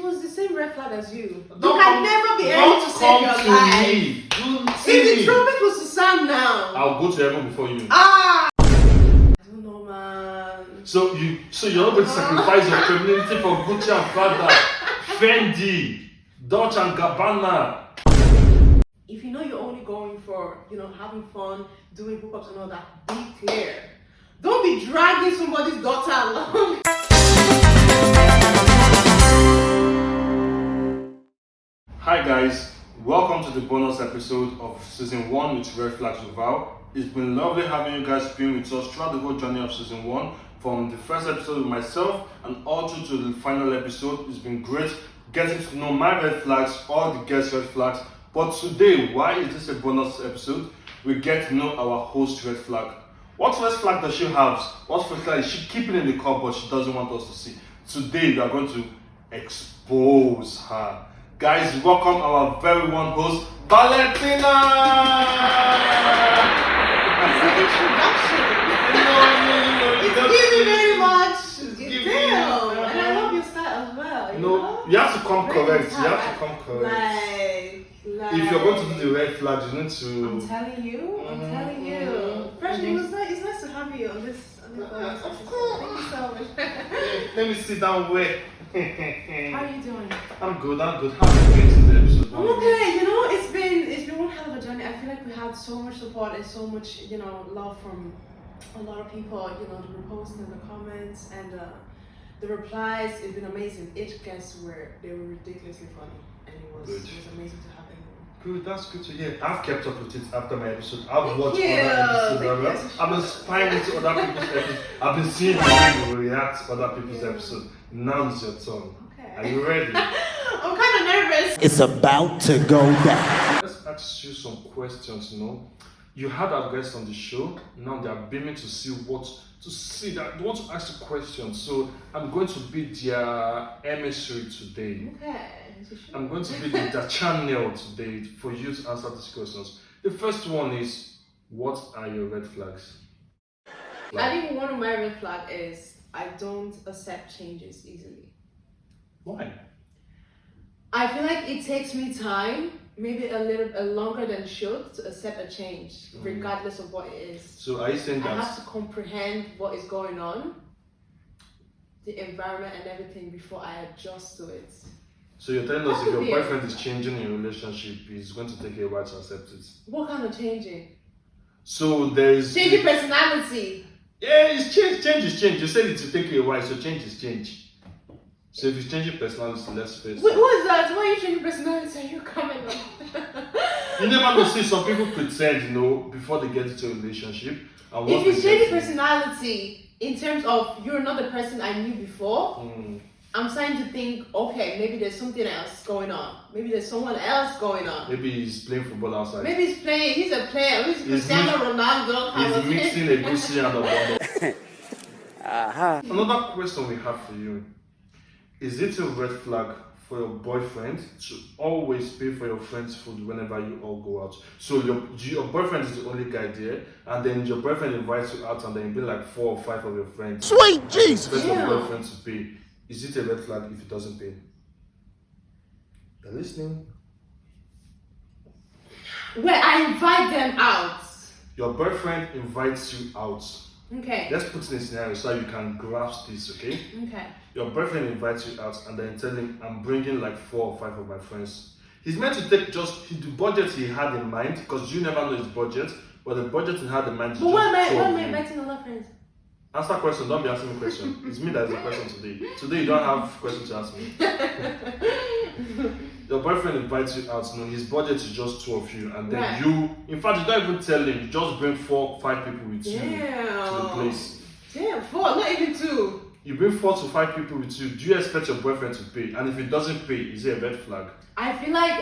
was the same red flag as you. Don't You can never be able to save your life. If the trumpet was to sound now, I'll go to heaven before you. I don't know, man. So you're not going to sacrifice your femininity for Gucci and Prada, Fendi, Dolce and Gabbana. If you know you're only going for, having fun, doing hookups and all that, be clear. Don't be dragging somebody's daughter along. Hi guys, welcome to the bonus episode of season 1 with Red Flags with Val. It's been lovely having you guys being with us throughout the whole journey of season 1, from the first episode with myself and all through to the final episode. It's been great getting to know my red flags, all the guest red flags. But today, why is this a bonus episode? We get to know our host red flag. What red flag does she have? What red flag is she keeping in the cupboard she doesn't want us to see? Today we are going to expose her. Guys, welcome our very own host, Valentina! Thank you very much. Damn, and I love your style as well. You have to come correct. You have to come correct. If you're going to do the red flag, you need to. I'm telling you. Freshly, it's nice to have you on this. Thank you so much. Let me sit down. Where? How are you doing? I'm good. How have you been since the episode? I'm okay. It's been one hell of a journey. I feel like we had so much support and so much, love from a lot of people. The reposts and the comments and the replies. It's been amazing. Each guest they were ridiculously funny, and it was amazing to have them. Good, that's good to hear. I've kept up with it after my episode. I've watched other episodes. I've been spying into other people's episodes. I've been seeing the way you react to other people's episodes. Now it's your turn. Okay. Are you ready? I'm kind of nervous. It's about to go down. Let's ask you some questions. You had our guests on the show. Now they are beaming to see they want to ask you questions. So I'm going to be their emissary today. Okay. I'm going to be the channel today for you to answer these questions. The first one is, what are your red flags? I think one of my red flags is I don't accept changes easily. Why? I feel like it takes me time, maybe a little longer than it should, to accept a change, regardless of what it is. So are you saying that I have to comprehend what is going on, the environment and everything before I adjust to it. So you're telling us if your boyfriend is changing in your relationship, he's going to take a while to accept it? What kind of changing? So there is... Changing personality. Yeah, it's change. Change is change. You said it to take a while, so change is change. So if he's changing personality, let's face it. Wait, what is that? Why are you changing personality? Are you coming on? You never know. See, some people pretend, before they get into a relationship. And if he's changing personality in terms of you're not the person I knew before, I'm starting to think, okay, maybe there's something else going on. Maybe there's someone else going on. Maybe he's playing football outside. Maybe he's a player. He's Cristiano Ronaldo kind of thing. He's mixing a goosey and a bottle. Another question we have for you. Is it a red flag for your boyfriend to always pay for your friend's food whenever you all go out? So your boyfriend is the only guy there, and then your boyfriend invites you out, and then you bring like 4 or 5 of your friends. Sweet Jesus! Expect your boyfriend to pay. Is it a red flag if he doesn't pay? You're listening? Where I invite them out. Your boyfriend invites you out. Okay. Let's put it in a scenario so you can grasp this, okay? Okay. Your boyfriend invites you out and then tell him, I'm bringing like 4 or 5 of my friends. He's meant to take just the budget he had in mind, because you never know his budget, but the budget he had in mind is but why am I inviting other friends? Answer question, don't be asking me question. It's me that is the question today. Today you don't have questions to ask me. Your boyfriend invites you out, his budget is just 2 of you, and then you, in fact, you don't even tell him, you just bring 4 or 5 people with you to the place. Damn, 4, not even 2. You bring 4 to 5 people with you. Do you expect your boyfriend to pay? And if he doesn't pay, is it a red flag? I feel like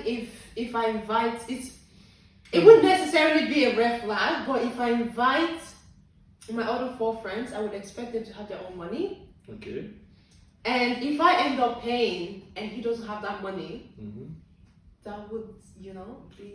if I invite, it wouldn't necessarily be a red flag, but if I invite my other 4 friends, I would expect them to have their own money. Okay. And if I end up paying and he doesn't have that money, that would, be...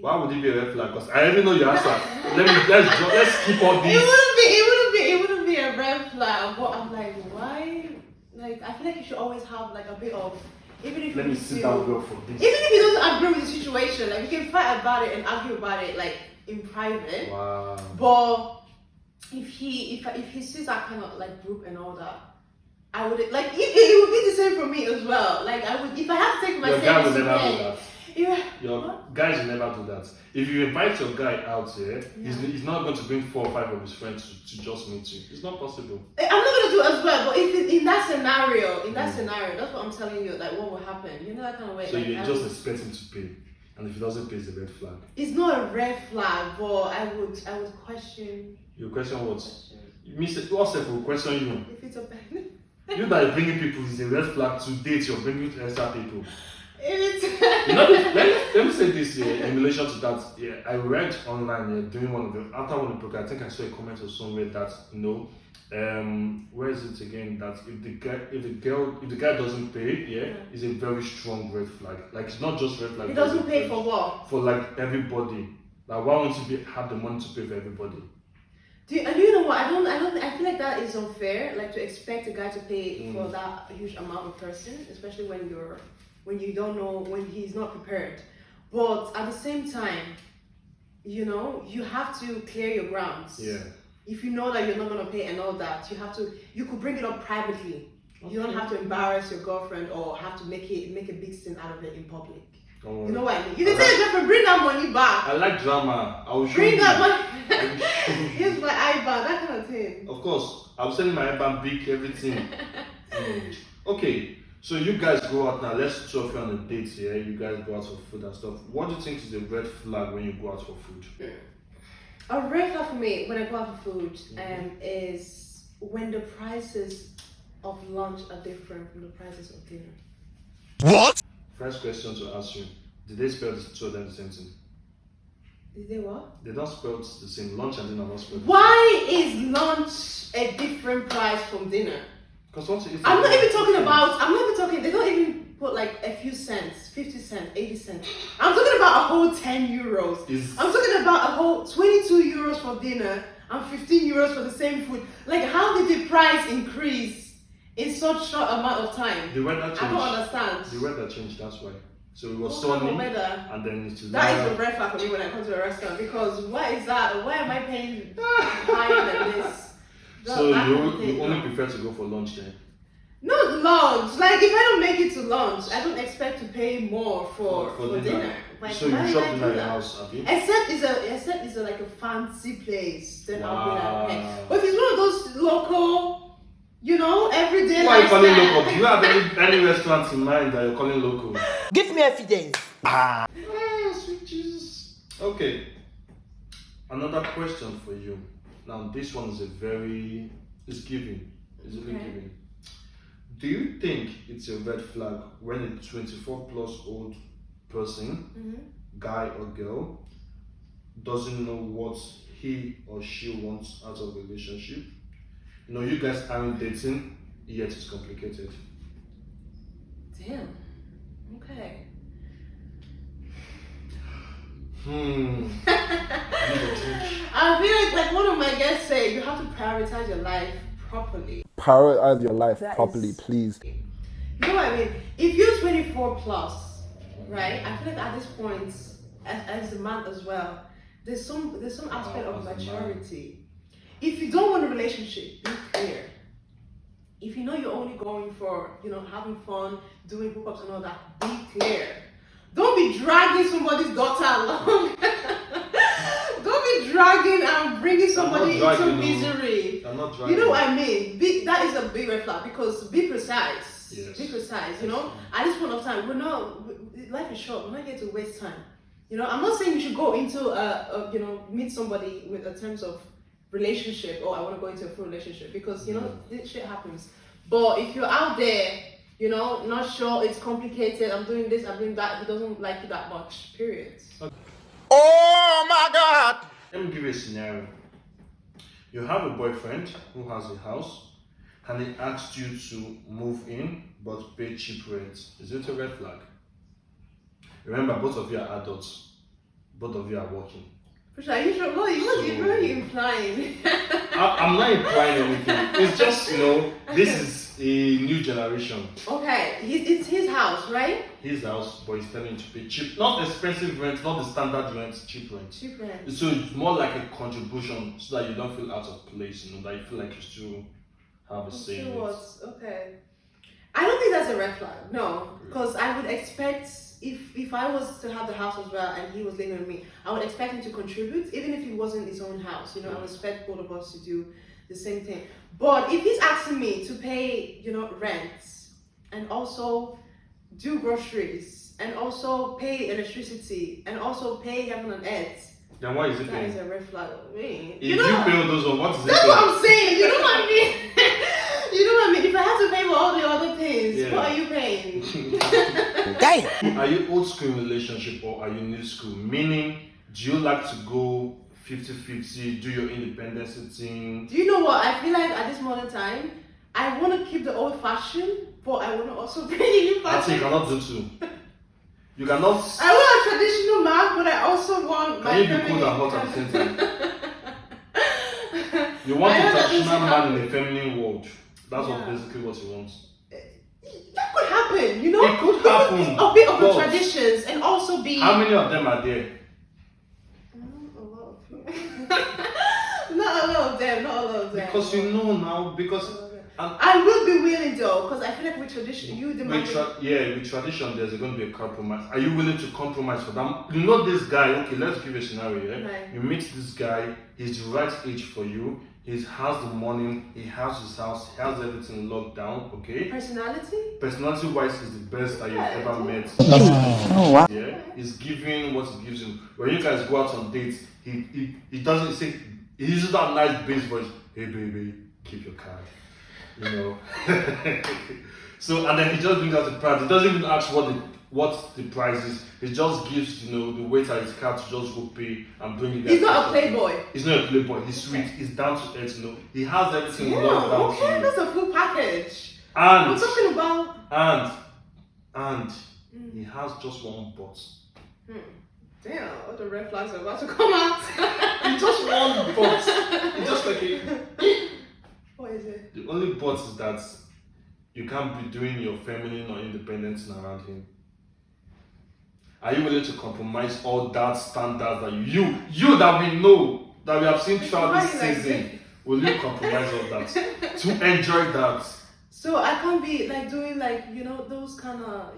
Why would it be a red flag? Because I already know your answer. Let's keep all these. It wouldn't be a red flag. But I'm like, why? Like, I feel like you should always have like a bit of Even if let you me sit down well for this. Even if he doesn't agree with the situation, like we can fight about it and argue about it like in private. Wow. But if he sees that kind of like group and all that, I would like it would be the same for me as well. Like I would if I have to take my Your guy will savings never do today. that. Yeah. Your guys will never do that. If you invite your guy out here, he's not going to bring 4 or 5 of his friends to just meet you. It's not possible. I'm not gonna do it as well, but if in that scenario, that's what I'm telling you, like what will happen. You know that kind of way. So like, you just expect him to pay, and if he doesn't pay, it's a red flag. It's not a red flag, but I would question. You question what? Mr. Yourself will question you. If it's a bad. You that are bringing people is a red flag to date. You're bringing extra people. If it's You know, let me say this here in relation to that. Yeah, I read online during one of the after one of the program. I think I saw a comment or somewhere that where is it again? That if the guy doesn't pay, it's a very strong red flag. Like it's not just red flag. he doesn't pay for what? For like everybody. Like why won't you have the money to pay for everybody? Do you know what? I feel like that is unfair. Like to expect a guy to pay for that huge amount of person, especially when you don't know, when he's not prepared. But at the same time, you have to clear your grounds. Yeah. If you know that you're not gonna pay and all that, you could bring it up privately. Okay. You don't have to embarrass your girlfriend or have to make a big scene out of it in public. You know what I mean? You can tell your girlfriend, bring that money back. I like drama. I will show bring you. that money. Here's my IBAN, that kind of thing. Of course, I'm sending my IBAN, big everything. Okay, so you guys go out now. Let's two of you on a date here. You guys go out for food and stuff. What do you think is a red flag when you go out for food? A red flag for me when I go out for food is when the prices of lunch are different from the prices of dinner. What? First question to ask you: did they spell the two of them the same thing? Is they what? They don't spell the same. Lunch and dinner not spelled. Why is lunch a different price from dinner? Because once you eat, I'm not even talking. They don't even put like a few cents, 50 cents, 80 cents. I'm talking about a whole 10 euros. I'm talking about a whole 22 euros for dinner and 15 euros for the same food. Like, how did the price increase in such short amount of time? The weather changed. I don't understand. The weather changed. That's why. So it was sunny, and then it's that is a red flag for me when I come to a restaurant, because what is that? Why am I paying higher than this? So you only prefer to go for lunch then? Not lunch. Like if I don't make it to lunch, I don't expect to pay more for dinner. Like, so you shop dinner at your house, have you? Except it's a like a fancy place, then I'll be like, okay. But if it's one of those local, everyday. Why are you calling local? Do you have any restaurants in mind that you're calling local? Give me evidence. Sweet Jesus. Okay. Another question for you. Now this one is it's giving. It's really giving. Do you think it's a red flag when a 24+ old person, guy or girl, doesn't know what he or she wants out of a relationship? You guys aren't dating, yet it's complicated. Damn. Okay. I feel like one of my guests said, you have to prioritize your life properly. Prioritize your life properly, please. You know what I mean? If you're 24 plus, right? I feel like at this point, as a man as well, there's some aspect of maturity. If you don't want a relationship, be clear. If you know you're only going for, having fun, doing hookups and all that, be clear. Don't be dragging somebody's daughter along. Don't be dragging and bringing somebody into misery. I'm not dragging. You know what I mean? That is a big red flag, because be precise. Yes. Be precise. At this point of time, life is short. We're not here to waste time. I'm not saying you should go into meet somebody with a terms of relationship, or I want to go into a full relationship, because this shit happens. But if you're out there, not sure, it's complicated, I'm doing this, I'm doing that, he doesn't like you that much, period. Okay. Oh my God! Let me give you a scenario. You have a boyfriend who has a house, and he asks you to move in but pay cheap rent. Is it a red flag? Remember, both of you are adults. Both of you are working. Are you sure? What are you implying? I'm not implying anything. It's just, this is it's a new generation. Okay, it's his house, right? His house, but he's telling you to pay cheap, not expensive rent, not the standard rent, cheap rent. Cheap rent. So it's more like a contribution, so that you don't feel out of place. You know, that you feel like you still have a say in it. Okay. I don't think that's a red flag. No, because I would expect if I was to have the house as well and he was living with me, I would expect him to contribute, even if it wasn't his own house. You know, I would expect both of us to do the same thing. But if he's asking me to pay, you know, rent and also do groceries and also pay electricity and also pay heaven and earth, then why is it that paying? is a red flag for me. If you pay all those, what is it? That's what I'm saying. You know what I mean? You know what I mean? If I had to pay for all the other things, what are you paying? Damn. Are you old school in relationship or are you new school? Meaning, do you like to go 50-50, do your independence thing? Do you know what? I feel like at this modern time, I want to keep the old fashioned, but I want to also bring the new That's fashion. you cannot do two. You cannot. I want a traditional man, but I also want my Can you be feminine. cool and hot at the same time? You want a traditional man in a feminine world. That's what basically what you want. That could happen, you know? It could happen. A bit of the but traditions and also be. how many of them are there? A lot of them. Not a lot of them, not a lot of them. Because you know now, because I will be willing though, because I feel like with tradition, you demand. with tradition, there's going to be a compromise. Are you willing to compromise for them? You know this guy. Okay, let's give a scenario. Yeah? Right. You meet this guy. He's the right age for you. He has the money. He has his house. He has everything locked down. Okay. Personality? Personality-wise, is the best that you've ever met. Oh, wow. Yeah, he's giving what he gives you. When you guys go out on dates, he doesn't say. He uses that nice bass voice. Hey baby, keep your card. You know. So and then he just brings out the price. He doesn't even ask what the price is. He just gives the waiter his card to just go pay and bring it. He's not a playboy. He's not a playboy. He's sweet. He's down to earth. He has everything Yeah, locked down okay, to you. that's a full package. And We're talking about. And he has just one but. Damn, all the red flags are about to come out. He just one but. It's just like a. What is it? The only but is that you can't be doing your feminine or independence around him. Are you willing to compromise all that standards that you that we know, that we have seen throughout this season? Will you compromise all that to enjoy that? So I can't be like doing like those kind of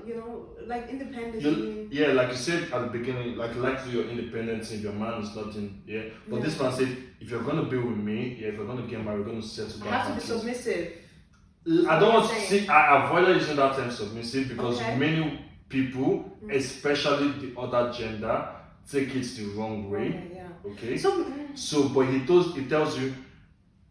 like independence. Yeah, like you said at the beginning, like you like to do your independence if your man is not in. Yeah, but this man said, if you're gonna be with me, if you're gonna get married, we're gonna settle down. I have to be submissive. I don't want to see. I avoided using that term submissive because many people, especially the other gender, take it the wrong way. Okay. So, but he tells you,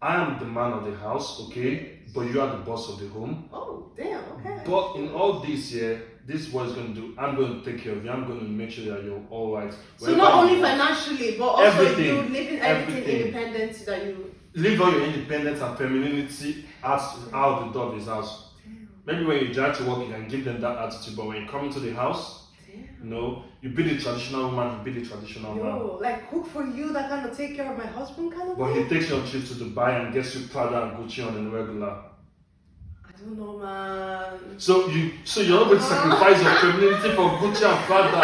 I am the man of the house, okay, but you are the boss of the home. Oh, damn, okay. But in all this this is what he's going to do. I'm going to take care of you. I'm going to make sure that you're all right. So not only financially, but also everything, you living everything independent that you... Leave all your independence and femininity out the door of his house. Damn. Maybe when you drive to work, you can give them that attitude, but when you come into the house, you be the traditional woman, you be the traditional man. Like cook for you, that kind of take care of my husband kind of But thing? he takes you on trips to Dubai and gets you Prada and Gucci on the regular. I don't know, man. So you're not going to sacrifice your femininity for Gucci and Prada,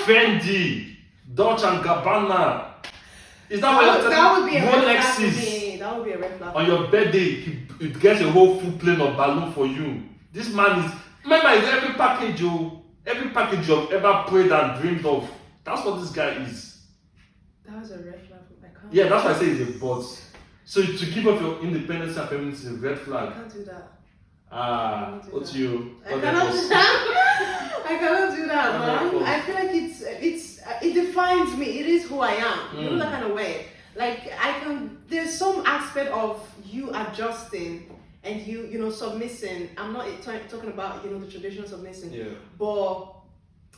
Fendi, Dolce and Gabbana. Is that what that would be a red flag for Rolexes? me. That would be a red flag. On your birthday, he gets a whole full plane of balloon for you. This man is, remember, it's every package you've ever prayed and dreamed of. That's what this guy is. That was a red flag. I can't. Yeah, that's why I say it's a but. So to give up your independence and femininity is a red flag. I can't do that. What's you? I cannot do that. I cannot do that, man. I feel like it defines me. It is who I am. You know, that kind of way. Like there's some aspect of you adjusting and you submissing. I'm not talking about the traditional submissing. Yeah. But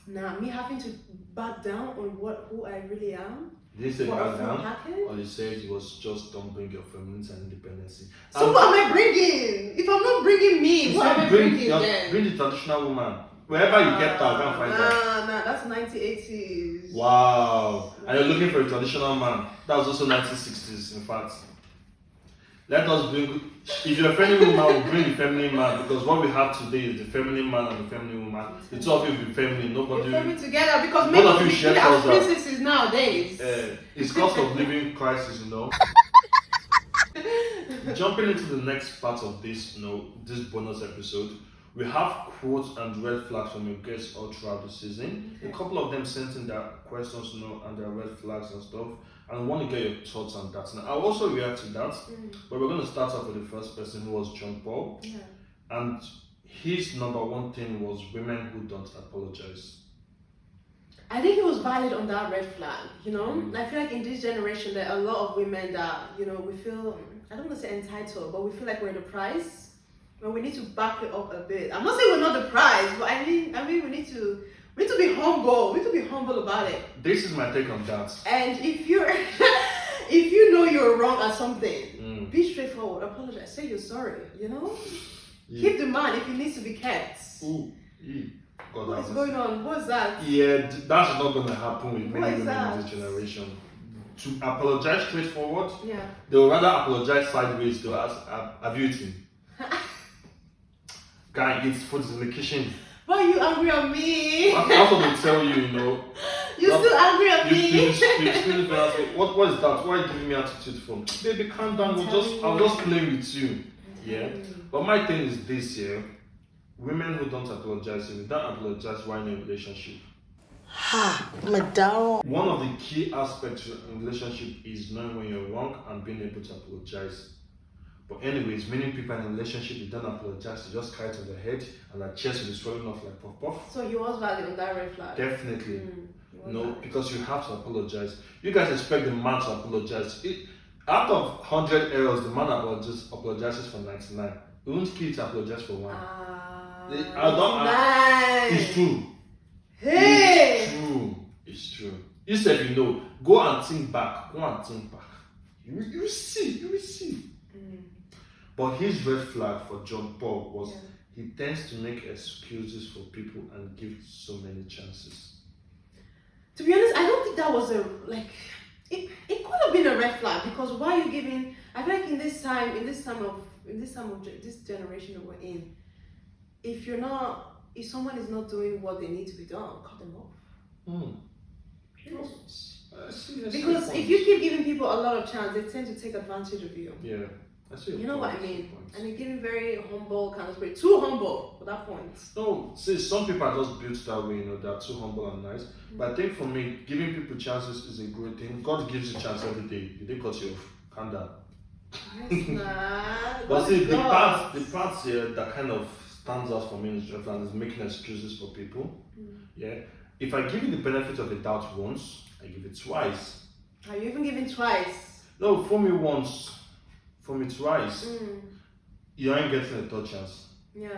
me having to back down on who I really am. Did you say back down? Package? Or you said it was just don't bring your femininity and independency? So what am I bringing? If I'm not bringing me, what am I bringing then? Bring the traditional woman. Wherever you get that, go and find her. Nah, that's 1980s. Wow. And you're looking for a traditional man. That was also 1960s, in fact. Let us bring. If you're a feminine woman, we'll bring the feminine man because what we have today is the feminine man and the feminine woman. The two of you will be feminine. Nobody. We're coming together because both maybe of you we share as trousers. princesses nowadays. It's cost of living crisis, Jumping into the next part of this, this bonus episode, we have quotes and red flags from your guests all throughout the season. Okay. A couple of them sent in their questions, and their red flags and stuff. And I want to get your thoughts on that. Now, I'll also react to that, but we're going to start off with the first person who was John Paul. Yeah. And his number one thing was women who don't apologize. I think it was valid on that red flag, I feel like in this generation there are a lot of women that, we feel, I don't want to say entitled, but we feel like we're the prize. Well, we need to back it up a bit. I'm not saying we're not the prize, but I mean we need to be humble. We need to be humble about it. This is my take on that. And if you're if you know you're wrong at something, be straightforward, apologize, say you're sorry, Yeah. Keep the man if he needs to be kept. Ooh, yeah. God, What's going on? What's that? Yeah, that's not going to happen with many women that? in this generation. To apologize straightforward, Yeah. they will rather apologize sideways to ask, have you eaten? Guy eats food in the kitchen. Why are you angry at me? That's what they tell you, You're still angry at me? What is that? Why are you giving me attitude from? Baby, calm down. I'll just play with you. Yeah. But my thing is this here. Women who don't apologize, if you don't apologize, why in a relationship? One of the key aspects in a relationship is knowing when you're wrong and being able to apologize. But anyways, many people in a relationship, they don't apologize, they just carry it on their head and their chest will be swelling off like puff puff. So he was valid on that red flag? Definitely. Because you have to apologize. You guys expect the man to apologize. Out of 100 errors, the man apologizes for 99. We won't kill to apologize for one. It's true. Hey! It's true. You said go and think back. You will see. But his red flag for John Paul was he tends to make excuses for people and give so many chances. To be honest, I don't think that was it could have been a red flag because why are you giving? I feel like in this generation that we're in, if someone is not doing what they need to be done, cut them off. Because if you keep giving people a lot of chance, they tend to take advantage of you. Yeah, I see. You know what I mean? And you're giving very humble kind of spirit, too humble for that point. No, see, some people are just built that way. They're too humble and nice. But I think for me, giving people chances is a great thing. God gives you a chance every day. You didn't cut you off. Calm down. But see, the parts here that kind of stands out for me is making excuses for people. Yeah. If I give you the benefit of the doubt once, I give it twice. Are you even giving twice? No, for me once, for me twice. You ain't getting a third chance. Yeah.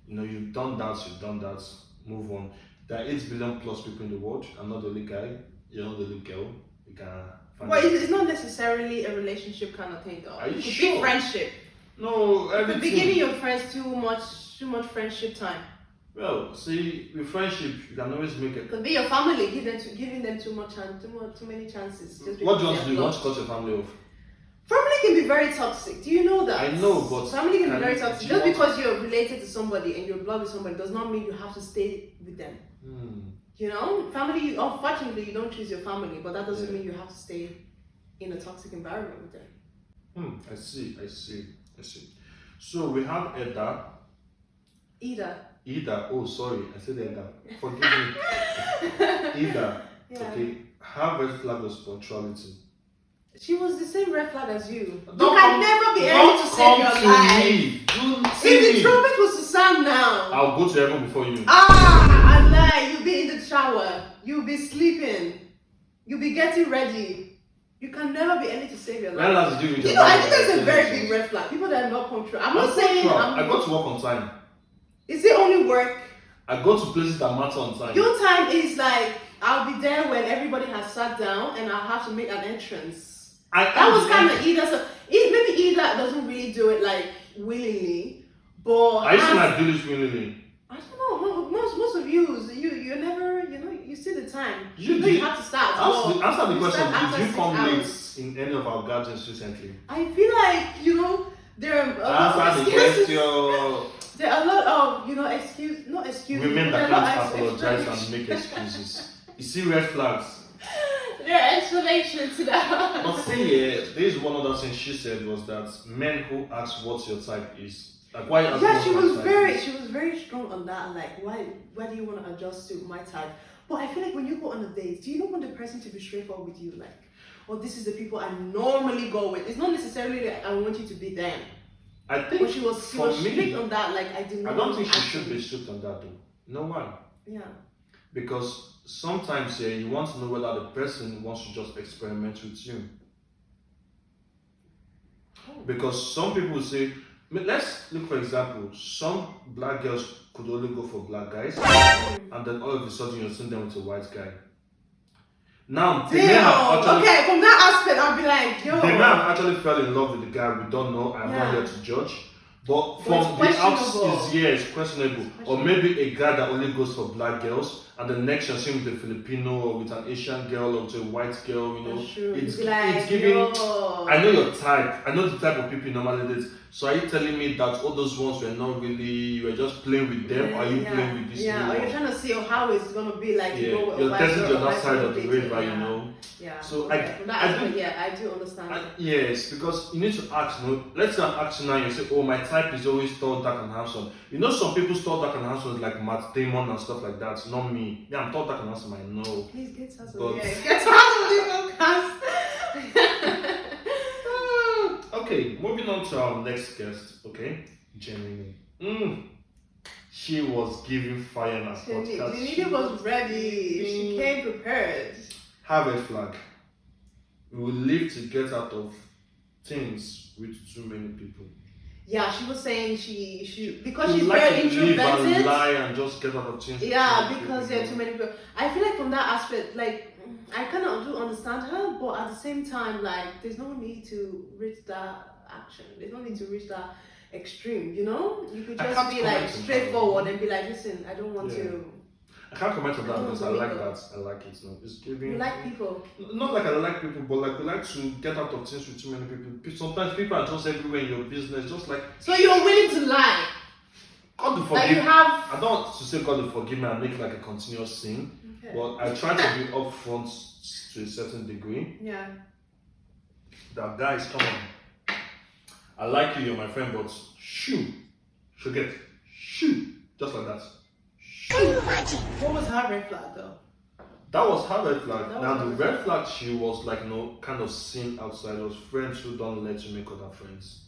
You've done that, move on. There are 8 billion plus people in the world. I'm not the only guy, you're not the only girl. You can find Well, it's not necessarily a relationship kind of thing though. Are you It could sure? be friendship. No, everything. You could be giving your friends too much friendship time. Well, see, with friendship, you can always make it. It could be your family, giving them too many chances. Just What do you want to do? You want blocked. to cut your family off? Family can be very toxic. Do you know that? I know, but family can be very toxic. do you Just want because you're related to somebody and you're blood with somebody does not mean you have to stay with them. Family. Unfortunately, you don't choose your family, but that doesn't mean you have to stay in a toxic environment with them. I see. So we have Ida. Oh, sorry, I said Ida. Forgive me. Ida. Yeah. Okay. Her red flag was punctuality. She was the same red flag as you. Don't You can never be able to save your life. If the trumpet was to sound now, I'll go to heaven before you. I lie. You'll be in the shower. You'll be sleeping. You'll be getting ready. You can never be able to save your life. I think that's a very big red flag. People that are not punctual. I'm not saying. I got to work on time. Is it only work? I go to places that matter on time. Your time is like I'll be there when everybody has sat down and I'll have to make an entrance. That was kind of Ida. So maybe Ida doesn't really do it like willingly, but I used to like do this willingly. I don't know. Most of you never. You see the time. You have to start. Answer the question. Did you come late in any of our gatherings recently? I feel like, there are a lot of Answer the excuses. question. There are a lot of, not excuses. Women but that there are a lot can't of apologize and explanations. make excuses. You see red flags. There are explanations to that. But see, this is one other thing she said was that men who ask what your type is. Like why you ask Yeah, what she my was type very is? she was very strong on that. Like, why do you want to adjust to my type? But I feel like when you go on a date, do you not want the person to be straightforward with you? Like, well, this is the people I normally go with. It's not necessarily that I want you to be them. I think But she was strict on that. Like, I did not. I don't want think she to should be actually- strict on that though. You know why? Yeah. Because sometimes you want to know whether the person wants to just experiment with you. Because some people say, let's look for example, some black girls could only go for black guys, and then all of a sudden you're seeing them with a white guy. Now, they may have actually, Okay, from that aspect, I'll be like, yo. they may have actually fell in love with the guy. We don't know. I'm not Yeah. here to judge. But But from it's the outs, questionable. it's questionable. Or maybe a guy that only goes for black girls, and the next you're seeing with a Filipino or with an Asian girl or with a white girl. That's true. It's Like, it's giving. yo. I know your type. I know the type of people you normally date. So are you telling me that all those ones were not really? You were just playing with them, or are you playing with this? Yeah, new or you're one? trying to see how it's gonna be like. Yeah, You go with a you're white testing girl, the a other white side girl of the dating, river, yeah. you know. Yeah. So okay. From that aspect, do- I do understand. yes, because you need to ask. Let's say I'm asking now. You say, "Oh, my type is always tall, dark, and handsome." You know, some people's tall, dark, and handsome is like Matt Damon and stuff like that. It's not me. Yeah, I'm tall, dark, and handsome. I know. Please get us But- on get us on the podcast. Okay, moving on to our next guest. Okay, Jenny. She was giving fire in her podcast. Janine was ready. She came prepared. Have a flag. We will live to get out of things with too many people. Yeah, she was saying she because We she's like very to live and introverted. lie and just get out of things. with Yeah, too many because people. there are too many people. I feel like from that aspect, like I kind of do understand her, but at the same time, like there's no need to reach that action. There's no need to reach that extreme. You know, you could I just can't be comment like on straightforward that. and be like, listen, I don't want Yeah. to. I can't comment on that because I like Illegal. that. I like it. No, it's giving. You like people. Not like I like people, but like we like to get out of things with too many people. Sometimes people are just everywhere in your business, just like So you're willing to lie. God to Like forgive. you have. I don't want to say God to forgive me and make it like a continuous thing, Okay. but I try to be upfront to a certain degree. Yeah. That guys, come on. I like you, you're my friend, but shoo, forget, shoo, just like that. What was her red flag though? That was her red flag. That Now was the her red red flag, she was like kind of seen outsiders, friends who don't let you make other friends.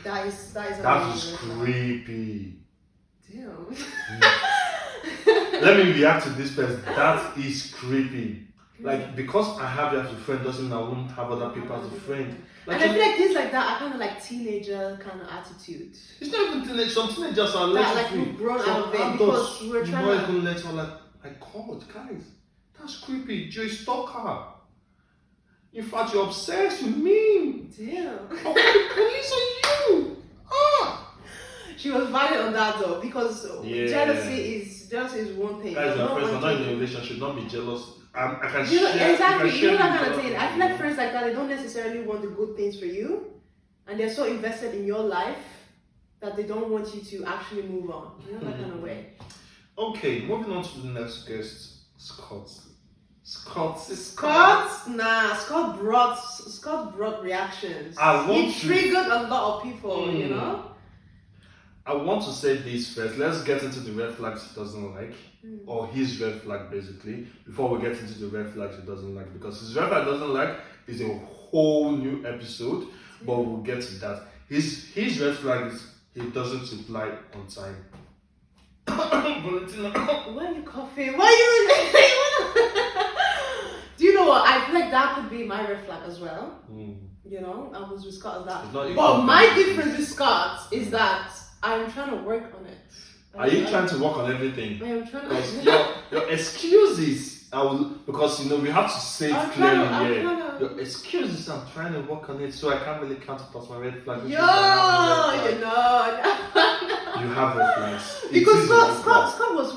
That is That is amazing red flag. creepy. Damn. Let me react to this person. That is creepy. Like because I have you as a friend doesn't mean I won't have other people as a friend. Like And I feel like things like that are kind of like teenager kind of attitude. it's not even teenage. Some teenagers are That, less like, free. we've grown Some out of it adults, because we were you trying not to- even let her like God, guys. That's creepy. You're a stalker. In fact, you're obsessed with me. Damn. I'll call the police on you. Ah. She was valid on that though because Yeah. jealousy is one thing. Guys, But your not friends are one not in thing- a relationship. Don't be jealous. I can You know, share. exactly. can You know share that kind of with thing. other I feel like people. friends like that, they don't necessarily want the good things for you, and they're so invested in your life that they don't want you to actually move on. You know that kind of way. Okay, moving on to the next guest, Scott. Scott brought reactions. I want He to- triggered a lot of people. You know. I want to say this first. Let's get into the red flags he doesn't like, or his red flag basically, before we get into the red flags he doesn't like. Because his red flag doesn't like is a whole new episode, but we'll get to that. His red flag is he doesn't reply on time. Valentina. Why are you coughing? Why are you? Do you know what? I feel like that could be my red flag as well. You know, I was with Scott as that. It's not But equal. my difference with Scott is that I'm trying to work on it. Are you trying to work on everything? I am trying Because to. your excuses, because we have to say it I'm clearly trying to- here. I'm trying to- Your excuses, I'm trying to work on it, so I can't really count it as my red flag. which Yo, is I have you no know. red flag. You have red flags. It Because is a red flag. Scott was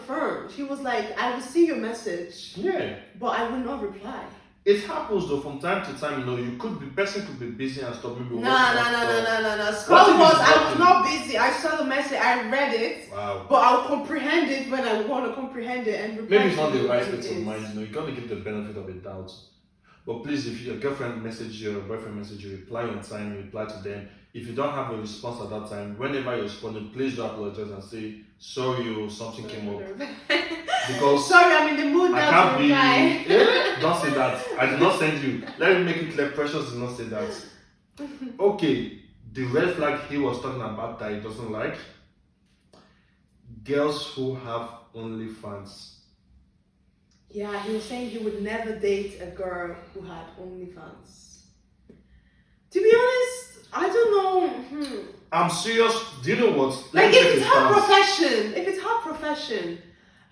firm. She was like, I will see your message, Yeah. but I will not reply. It happens though from time to time. You know, person could be busy and stuff. Maybe No. working and stuff. Scroll What if was, it's I was working? not busy. I saw the message, I read it, Wow. but I'll comprehend it when I want to comprehend it and reply Maybe it's to not the you right when it state of is. mind. You know, you gotta give the benefit of a doubt. But please, if your girlfriend message you or boyfriend message you, reply on time. You reply to them. If you don't have a response at that time, whenever you're responding, please do apologize and say sorry or something came up. Because sorry, I'm in the mood I now can't to be. reply. Don't say that. I did not send you. Let me make it clear. Precious did not say that. Okay, the red flag he was talking about that he doesn't like. Girls who have OnlyFans. Yeah, he was saying he would never date a girl who had OnlyFans. To be honest, I don't know. I'm serious. Do you know what? Like if it's her profession,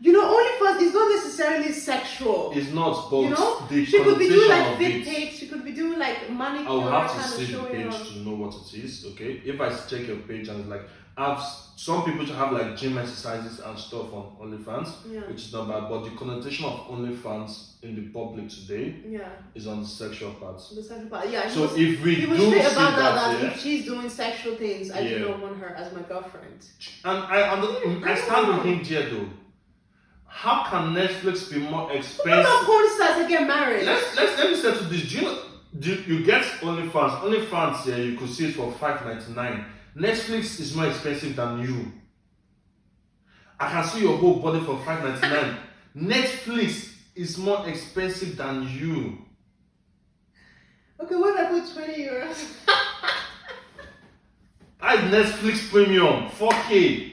you know, OnlyFans is not necessarily sexual. It's not, but You know, the she could be doing like connotation of fit it. pics, she could be doing like manicure, I will have kind to of see the showing page off. to know what it is. Okay, if I check your page and like, some people have like gym exercises and stuff on OnlyFans, Yeah. which is not bad. But the connotation of OnlyFans in the public today Yeah, is on the sexual parts. the sexual part. Yeah, So if we he do was see straight about that, that yeah, if she's doing sexual things, I do Yeah. not want her as my girlfriend. and I stand with him there though. How can Netflix be more What expensive? about porn stars that get married? Let me say to this. You get OnlyFans? OnlyFans, yeah, you could see it for $5.99. Netflix is more expensive than you. I can see your whole body for $5.99. Netflix is more expensive than you. Okay, what if I put 20 euros? I have Netflix Premium 4K.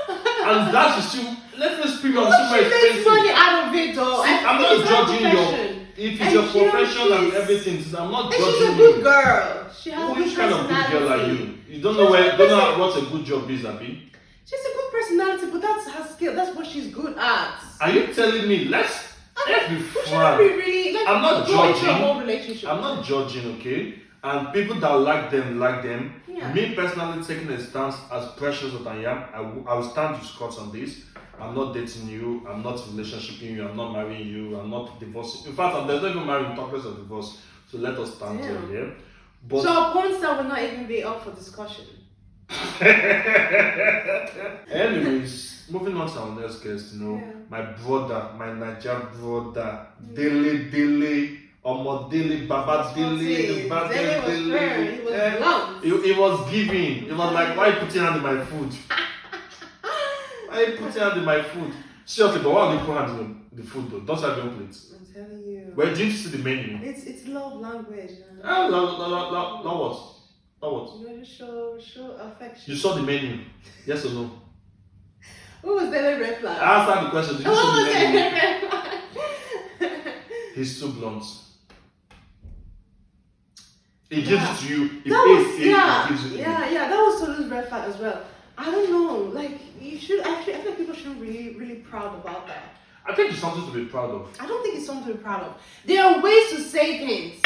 And that is still Netflix Premium is still more She makes expensive. money out of it though. See, I'm not It's her judging profession. if it's And your you know, profession and she's- everything. I'm not And she's judging a good you. girl. She has a good Which kind of good girl are personality. you? You don't know what a good job is, Abi. She's a good personality, but that's her skill. That's what she's good at. Are you telling me let's be We shouldn't frank? be really like I'm not go into a judging. whole relationship. I'm not judging, okay? And people that like them. Yeah. Me personally, taking a stance as precious as I am, I will stand with Scott on this. I'm not dating you. I'm not relationshiping you. I'm not marrying you. I'm not divorcing. In fact, there's not even marrying, talk less of divorce. So let us stand Damn. here. Yeah? But So a porn star will not even be up for discussion. anyways, moving on to our next guest, Yeah. my brother, my Nigerian brother, Dele, Omo Dele, Baba Dele, Dele was fair. He was blunt. He was giving. He was like, why are you putting hand in my food? Why are you putting hand in my food? Seriously, but why are you putting hand in the food though? Don't have your plate. I'm telling you. Where did you see the menu? It's love language. Ah, no, what? You know, just show affection. You saw the menu? Yes or no? What was the red flag? Answer the question. Did you What see was the the menu? red flag? He's too blunt. He gives it to you. If That was he gives it to you. yeah. That was Solu's red flag as well. I don't know. Like you should actually. I think people should really proud about that. I think it's something to be proud of. I don't think it's something to be proud of. There are ways to say things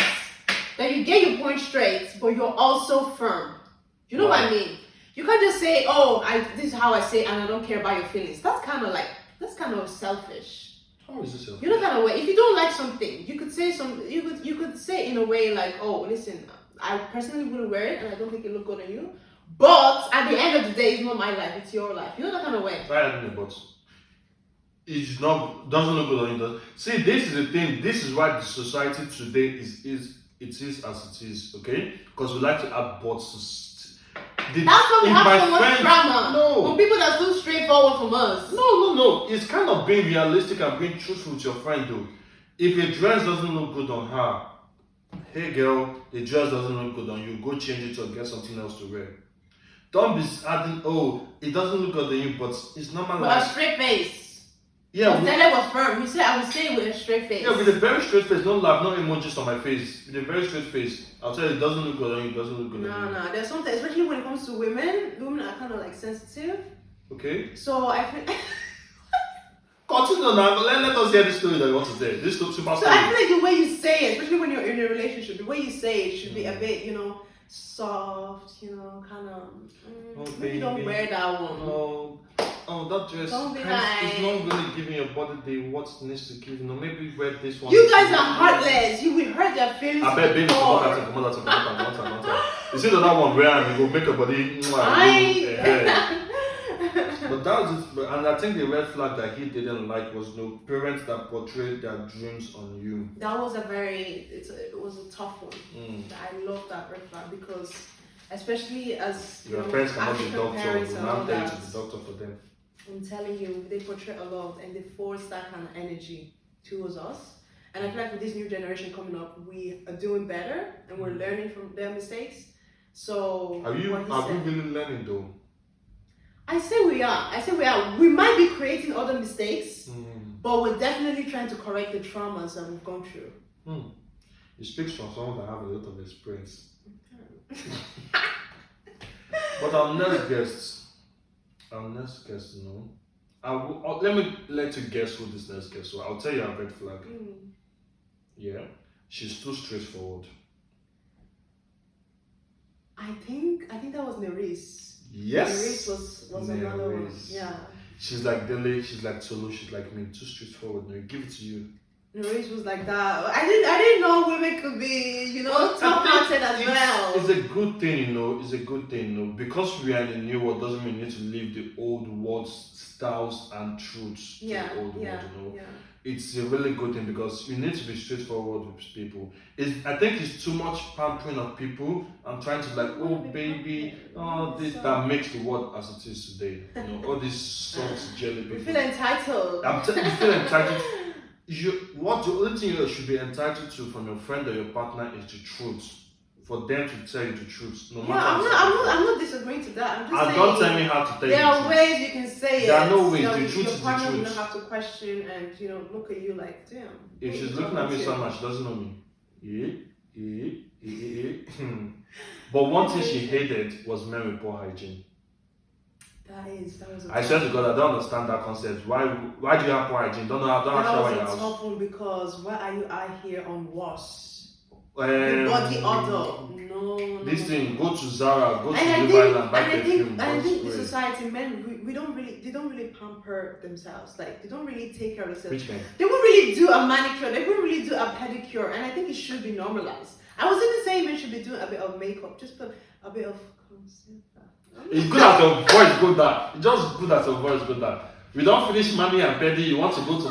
that you get your point straight, but you're also firm. You know what I mean? You can't just say, "Oh, this is how I say, and I don't care about your feelings." That's kind of selfish. How is this selfish? You know, kind of way. If you don't like something, you could say something. You could say in a way like, "Oh, listen, I personally wouldn't wear it, and I don't think it look good on you. But at the end of the day, it's not my life; it's your life." You know that kind of way. Right in the but it's not doesn't look good on you. See, this is the thing. This is why the society today is as it is. Okay, because we like to add bots. That's why we if have my so much friend- drama. No. From people that's too straightforward from us. No. It's kind of being realistic and being truthful with your friend, though. If a dress doesn't look good on her, hey girl, the dress doesn't look good on you. Go change it or get something else to wear. Don't be adding, oh, it doesn't look good on you, but it's normal. With a straight face. Yeah, Dele was firm. He said, I would say it with a straight face. yeah, with a very straight face, no laugh, no emojis on my face. With a very straight face, I'll tell you, it doesn't look good on you, it doesn't look good on you. No. There's something, especially when it comes to women. Women are kind of like sensitive. Okay? So I feel. Continue now, let us hear this story that you want to tell. This super So story. I feel like the way you say it, especially when you're in a relationship, the way you say it should be a bit, soft, kind of. Oh, maybe don't baby. wear that one. Oh, oh, that dress Don't be is like- not really giving your body the what it needs to give. You know, maybe wear this one. You guys are heartless. You will hurt their feelings. I bet baby, come core. on. You see that one where you go make a body. But that was it. And I think the red flag that he didn't like was parents that portrayed their dreams on you. That was it was a tough one. I love that red flag because, especially as Your parents cannot be African doctors. parents You and now all tell you that, to be doctor for them. I'm telling you, they portray a lot and they force that kind of energy towards us. And I feel like with this new generation coming up, we are doing better and we're learning from their mistakes. So Are you really learning though? I say we are. We might be creating other mistakes, but we're definitely trying to correct the traumas that we've gone through. It speaks from someone that have a lot of experience. But our next guest, let me let you guess who this next guest was. I'll tell you a red flag. Yeah, she's too straightforward. I think that was Nerys. Yes. Nerys was another one. Yeah. She's like Dele, she's like Tolu, she's like me, too straightforward. No, give it to you. Nerys was like that. I didn't know women could be, tough-hearted as well. It's a good thing, It's a good thing, Because we are in the new world doesn't mean you need to leave the old words, styles, and truths to the old world, Yeah. It's a really good thing because you need to be straightforward with people. I think it's too much pampering of people and trying to oh baby, this that makes the world as it is today. All these soft jelly people. You feel entitled. You feel entitled. The only thing you should be entitled to from your friend or your partner is the truth. For them to tell you the truth. No matter I'm not disagreeing to that. I'm just saying. Don't tell me how to tell you the truth. There are ways you can say it. There are no ways. The truth your is the partner will truth. not have to question and look at you like, damn. If she's looking at me so much, she doesn't know me. But one thing she hated was men with poor hygiene. That was I swear to God, I don't understand that concept. Why do you have poor hygiene? Don't that shower your was a house. tough one because why are you out here on wash? The body odor. No. This thing, go to Zara, go to and Dubai and buy I perfume. think the society, men, they don't really pamper themselves. Like they don't really take care of themselves. Which men? They won't really do a manicure. They won't really do a pedicure. And I think it should be normalized. I was even saying men should be doing a bit of makeup, just put a bit of concealer. It's good at your voice, good that. It's just good at your voice, good that. We don't finish money and pedi, you want to go to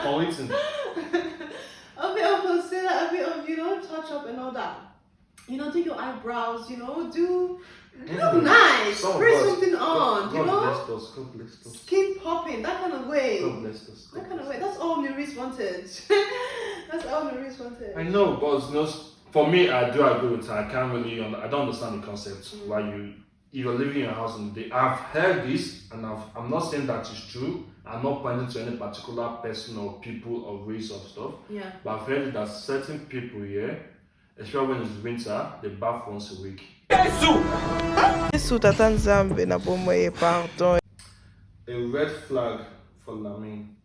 convicting. A bit of concealer, a bit of, touch up and all that. Do your eyebrows, do look nice. Spray something on, God bless us. Skin popping, that kind of way. God bless us. That kind of way. That's all Nerys wanted. That's all Nerys wanted. I know, but for me, I do agree with her. I can't really, I don't understand the concept. Why you're living in your house in the day. I've heard this, and I'm not saying that it's true. I'm not pointing to any particular person or people or race or stuff. Yeah. But I've heard that certain people here, especially when it's winter, they bath once a week. A red flag for Lamin,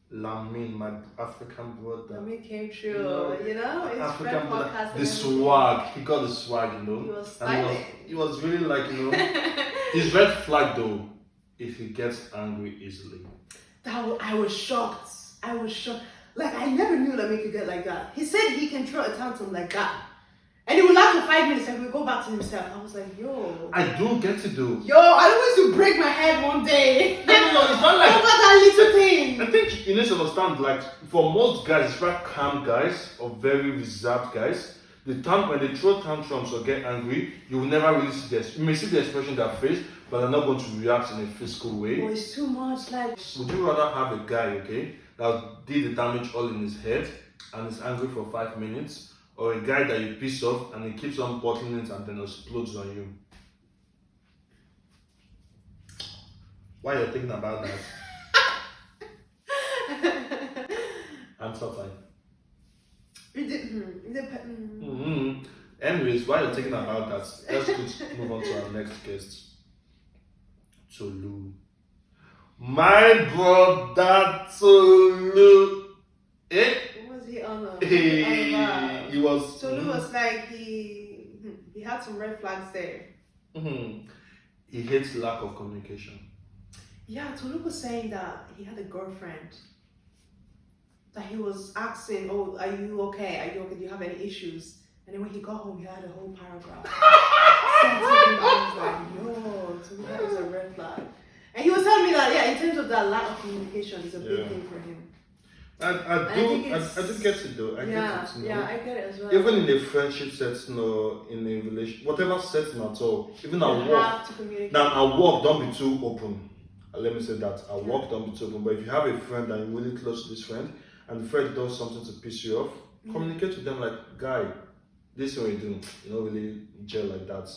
my African brother. Lamin came true, it's African brother. podcast. The swag, he got the swag, He was And styling. he was really like, his red flag though, if he gets angry easily. I was shocked. Like I never knew Lamin could get like that. He said he can throw a tantrum like that. And he would laugh for 5 minutes and we go back to himself. I was like, yo. I do get it though. Yo, I don't want to break my head one day. No, it's not like over that little thing. I think you need to understand, like for most guys, especially calm guys or very reserved guys, when they throw tantrums or get angry, you will never really see this. You may see the expression in their face, but they're not going to react in a physical way. Oh, it's too much. Like, would you rather have a guy, that did the damage all in his head and is angry for 5 minutes, or a guy that you piss off and he keeps on bottling it and then explodes on you? Why are you thinking about that? Answer time. Anyways, while you're thinking about that, let's move on to our next guest. Tolu. My brother Tolu. What was he on? He was. Tolu was like he had some red flags there. He hates lack of communication. Yeah, Tolu was saying that he had a girlfriend. That he was asking, "Oh, are you okay? Are you okay? Do you have any issues?" And then when he got home, he had a whole paragraph. Sent to him. I was like, "Yo, Tolu, that is a red flag." And he was telling me that, yeah, in terms of that lack of communication is a big thing for him. I do get it though. I get it. Yeah, I get it as well. Even in a friendship setting or in a relation, whatever setting at all, even at you work. have to communicate. Now at work, don't be too open. Let me say that. At work, don't be too open. But if you have a friend and you're really close to this friend, and the friend does something to piss you off, communicate with them like, guy, this is what you do. You don't really gel like that.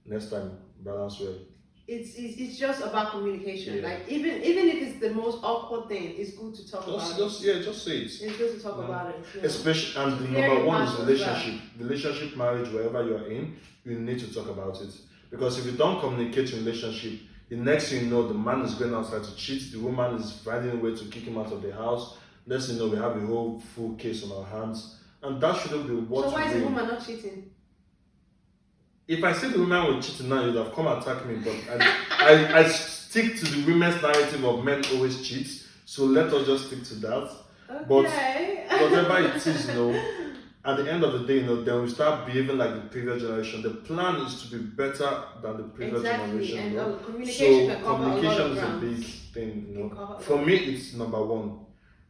Next time, balance well. It's just about communication. Yeah. Like even if it's the most awkward thing, it's good to talk about it. Just say it. It's good to talk about it. Yeah. Especially, and the number one is relationship. Relationship, marriage, wherever you are in, you need to talk about it. Because if you don't communicate in relationship, the next thing you know, the man is going outside to cheat, the woman is finding a way to kick him out of the house. Next thing you know, we have a whole full case on our hands. And that shouldn't be what. So why is the woman not cheating? If I say the woman will cheat now, you'd have come attack me. But I stick to the women's narrative of men always cheat. So let us just stick to that. Okay. But whatever it is, at the end of the day, then we start behaving like the previous generation. The plan is to be better than the previous generation. And communication so can cover communication a lot is of a big thing. For lot. me, it's number one.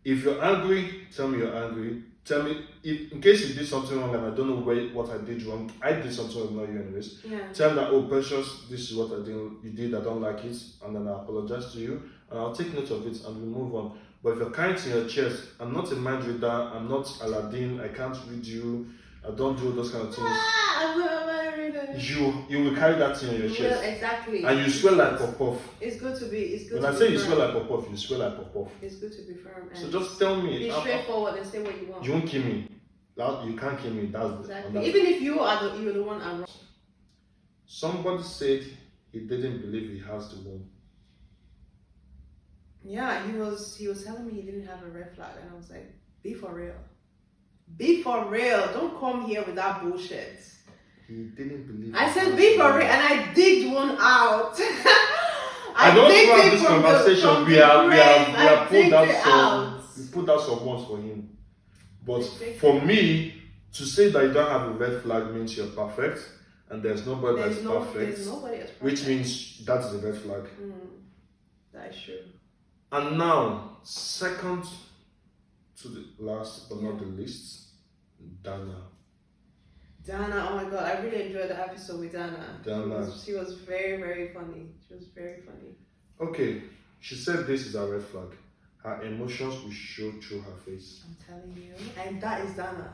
If you're angry, tell me you're angry. Tell me, in case you did something wrong and I don't know what I did wrong, I did something wrong, not you anyways. Yeah. Tell me that, oh, Precious, this is what you did, I don't like it, and then I apologize to you, and I'll take note of it and we move on. But if you're carrying it in your chest, I'm not a mind reader, I'm not Aladdin, I can't read you, I don't do those kind of things. I'm not a mind reader. You will carry that thing on your chest. Well, exactly. And you swear like Popov. It's good to be. When I say you swear like Popov, you swear like Popov. It's good to be firm. And so just tell me. Be straightforward and say what you want. You won't kill me. You can't kill me. That's exactly. Even if you're the one I'm wrong. Somebody said he didn't believe he has the womb. Yeah, he was telling me he didn't have a red flag, and I was like, be for real. Be for real. Don't come here with that bullshit. He didn't believe. I said be for real, and I digged one out. I don't have this conversation. We are put out some ones for him. But for me, to say that you don't have a red flag means you're perfect, and there's nobody that's perfect. There's nobody that's perfect. Which means that's a red flag. That's true. And now, second to the last but not the least, Dana. Dana, oh my god, I really enjoyed the episode with Dana. She was very, very funny. She was very funny. Okay, she said this is a red flag. Her emotions will show through her face. I'm telling you, and that is Dana.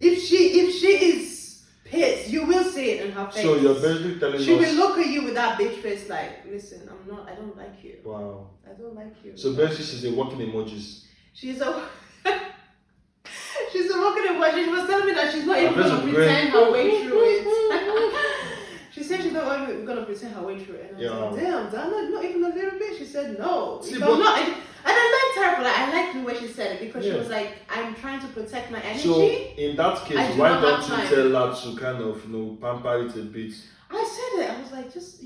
If she is pissed, you will see it in her face. So you're basically telling us she will look at you with that bitch face like, listen, I don't like you. Wow. I don't like you. So basically she's a walking emojis. She's a walking emoji. She was telling me that she's not even going to pretend her way through it. She said she's not even going to pretend her way through it. And I was like, damn, Dana, not even a little bit. She said no. See, and I liked her, but I liked the way she said it because she was like, I'm trying to protect my energy. So in that case, why don't you tell her to kind of, pamper it a bit? I said it. I was like, just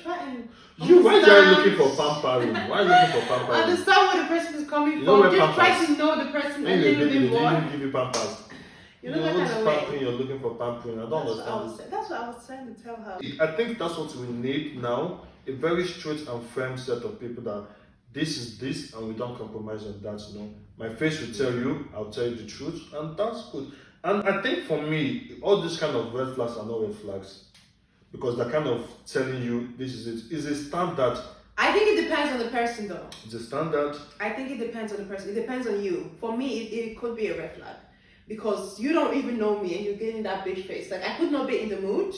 try and. Why are you looking for pampering? Why are you looking for pampering? Understand where the person is coming from. Just try to know the person a little bit more. They didn't give you pampers. You know that kind of pampering, you're looking for pampering. I don't understand. That's what I was trying to tell her. I think that's what we need now. A very straight and firm set of people that this is this and we don't compromise on that. My face will tell you, I'll tell you the truth, and that's good. And I think for me, all these kind of red flags are not red flags. Because they're kind of telling you this is it. Is a standard. I think it depends on the person though. It's a standard. I think it depends on the person. It depends on you. For me, it could be a red flag. Because you don't even know me and you're getting that bitch face. Like I could not be in the mood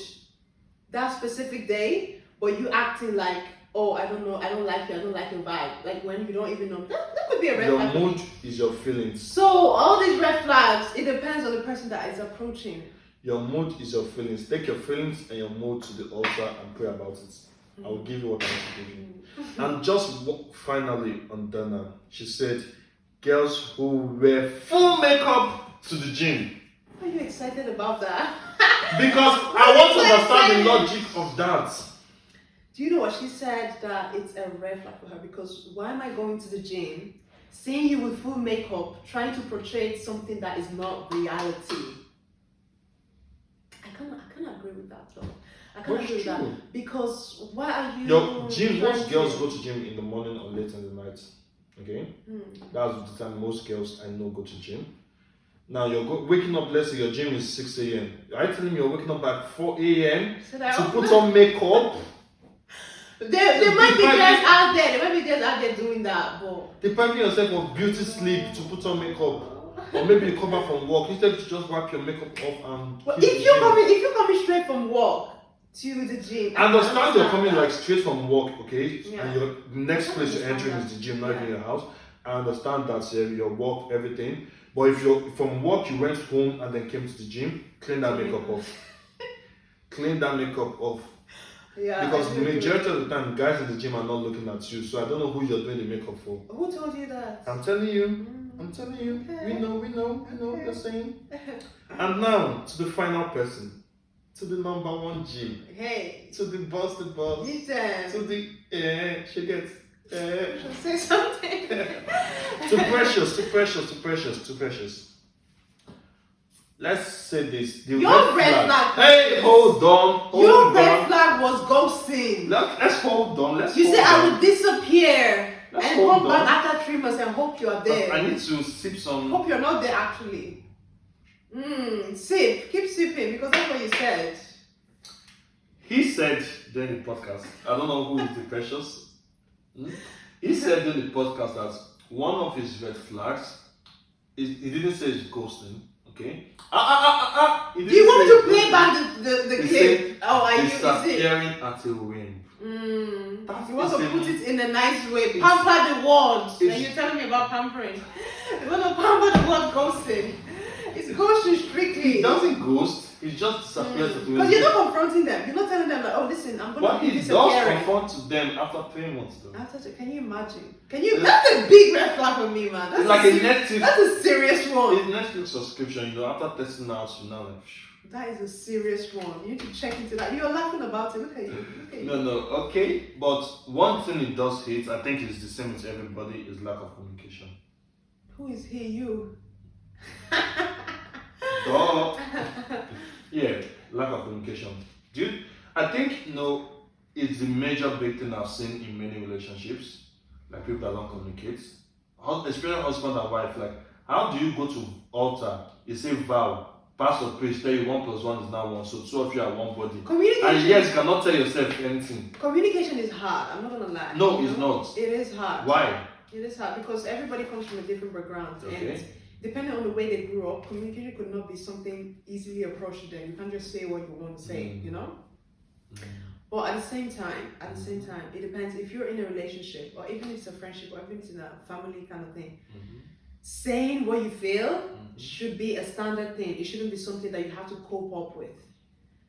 that specific day, but you acting like, oh, I don't know, I don't like you, I don't like your vibe. Like when you don't even know. That could be a red flag. Your mood is your feelings. So all these red flags, it depends on the person that is approaching. Your mood is your feelings. Take your feelings and your mood to the altar and pray about it. I will give you what I want to give you. And just finally on Dana, she said, girls who wear full makeup to the gym. Why are you excited about that? Because I want to understand the logic of that. Do you know what she said? That it's a red flag for her because why am I going to the gym, seeing you with full makeup, trying to portray something that is not reality? I can't agree with that though. I can't agree with that because why are you? Your gym. trying Most girls to- go to gym in the morning or late in the night. Okay, that's the time most girls I know go to gym. Now you're waking up. Let's say your gym is 6 a.m. Are you telling me you're waking up at 4 a.m. to put on makeup? There might be girls out there. There might be girls out there doing that, but Depriving yourself of beauty sleep to put on makeup, or maybe you come back from work instead of just wipe your makeup off and. But hit the if you're gym. coming straight from work to the gym, I understand you're coming that. like straight from work, okay, Yeah. and your next place you're understand entering that. is the gym, not Yeah. even your house. I understand that your work, everything. But if you're from work, you went home and then came to the gym, clean that makeup off. Clean that makeup off. Yeah, Because I the agree. majority of the time, guys in the gym are not looking at you. So I don't know who you're doing the makeup for. Who told you that? I'm telling you. I'm telling you. Okay. We know Okay. you're saying. And now, to the final person. To the number one G. Hey, To the boss. you them. To the, she gets, Say something. too precious. Let's say this. The Your red flag. Hey, hold on. Your red flag was ghosting. Let's hold on. You say I will disappear Let's and hold come back on. after 3 months and hope you are there. I need to sip some. Hope you're not there actually. Sip. Keep sipping because that's what you said. He said during the podcast, I don't know who is the precious. He said during the podcast that one of his red flags is he didn't say it's ghosting, okay? Do you want me to play back the He clip? Oh, are you? Is it? disappearing at a whim. You want to put it in a nice way. Pamper the word. And you're telling me about pampering. You want to pamper the word ghosting. It's ghosting strictly. He doesn't ghost, he just disappears at a whim. Because you're not confronting them. You're not telling them like, oh, listen, I'm But going to he be does disappearing. confront to them after 3 months though. Can you imagine? That's a big red flag for me, man. That's It's like a Netflix. That's a serious one. It's Netflix subscription, after testing out, you now like, That is a serious one. You need to check into that. You're laughing about it. Look at you. No, okay. But one thing it does hate, I think it's the same with everybody, is lack of communication. Who is he? You. Duh. Yeah, lack of communication. Dude, I think, it's the major big thing I've seen in many relationships. Like people that don't communicate. Especially husband and wife. Like, how do you go to altar? You say vow. Pastor priest tell you 1 + 1 is now 1, so 2 of you are one body. Communication. And yes, you cannot tell yourself anything. Communication is hard. I'm not gonna lie. No, it's not. It is hard. Why? It is hard because everybody comes from a different background, Okay. and depending on the way they grew up, communication could not be something easily approached to them. You can't just say what you want to say, But at the same time, it depends if you're in a relationship or even if it's a friendship or even if it's in a family kind of thing. Saying what you feel should be a standard thing. It shouldn't be something that you have to cope up with.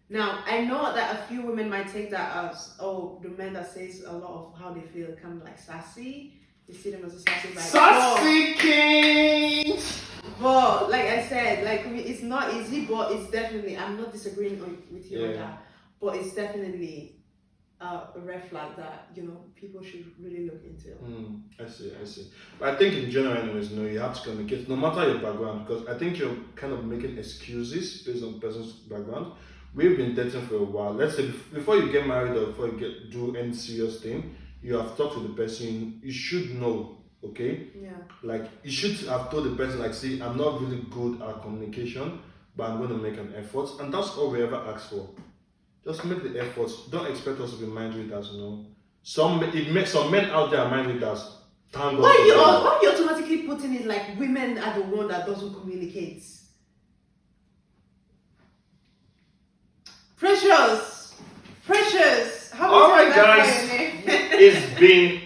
Now, I know that a few women might take that as, the man that says a lot of how they feel kind of like sassy. You see them as a sassy vibe. Sassy kings! But like I said, it's not easy, but it's definitely, I'm not disagreeing with you on that, but it's definitely a red flag that, people should really look into. I see. But I think in general anyways, you have to communicate, no matter your background, because I think you're kind of making excuses based on the person's background. We've been dating for a while. Let's say before you get married or before you do any serious thing, you have talked to the person, you should know, okay? Yeah. Like, you should have told the person, like, see, I'm not really good at communication, but I'm going to make an effort. And that's all we ever ask for. Just make the effort. Don't expect us to be mind readers, Some men out there are mind readers. Thank God. Why are you automatically putting it like women are the one that doesn't communicate? Precious. All right, guys.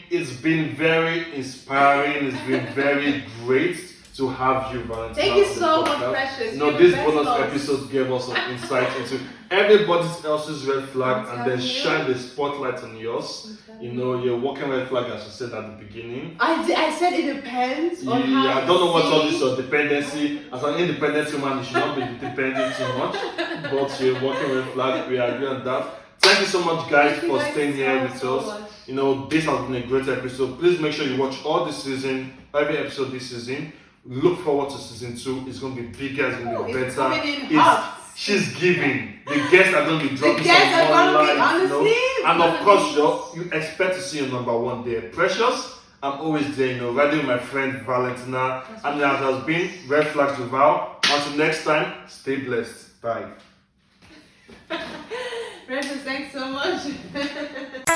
It's been very inspiring. It's been very great to have you, Valentina. Thank you so much, Precious. This bonus episode gave us some insight into everybody else's red flag and then shine the spotlight on yours. Your walking red flag, as you said at the beginning. I said it depends on how I don't know what's all this or dependency. As an independent woman, you should not be dependent too much. But your walking red flag, we agree on that. Thank you so much, guys, Thank you for guys staying here with so us. much. You know, this has been a great episode. Please make sure you watch all the season, every episode this season. Look forward to season 2. It's going to be bigger, it's going to be It's better. coming in hot. She's giving. The guests are going to be dropping. The guests some are gonna more be, light, you know. honestly, And of gonna course, be- you expect to see your number 1 there. Precious, I'm always there, you know, riding with my friend Valentina. And that has been Red Flags with Val. Until next time, stay blessed. Bye. Precious, thanks so much.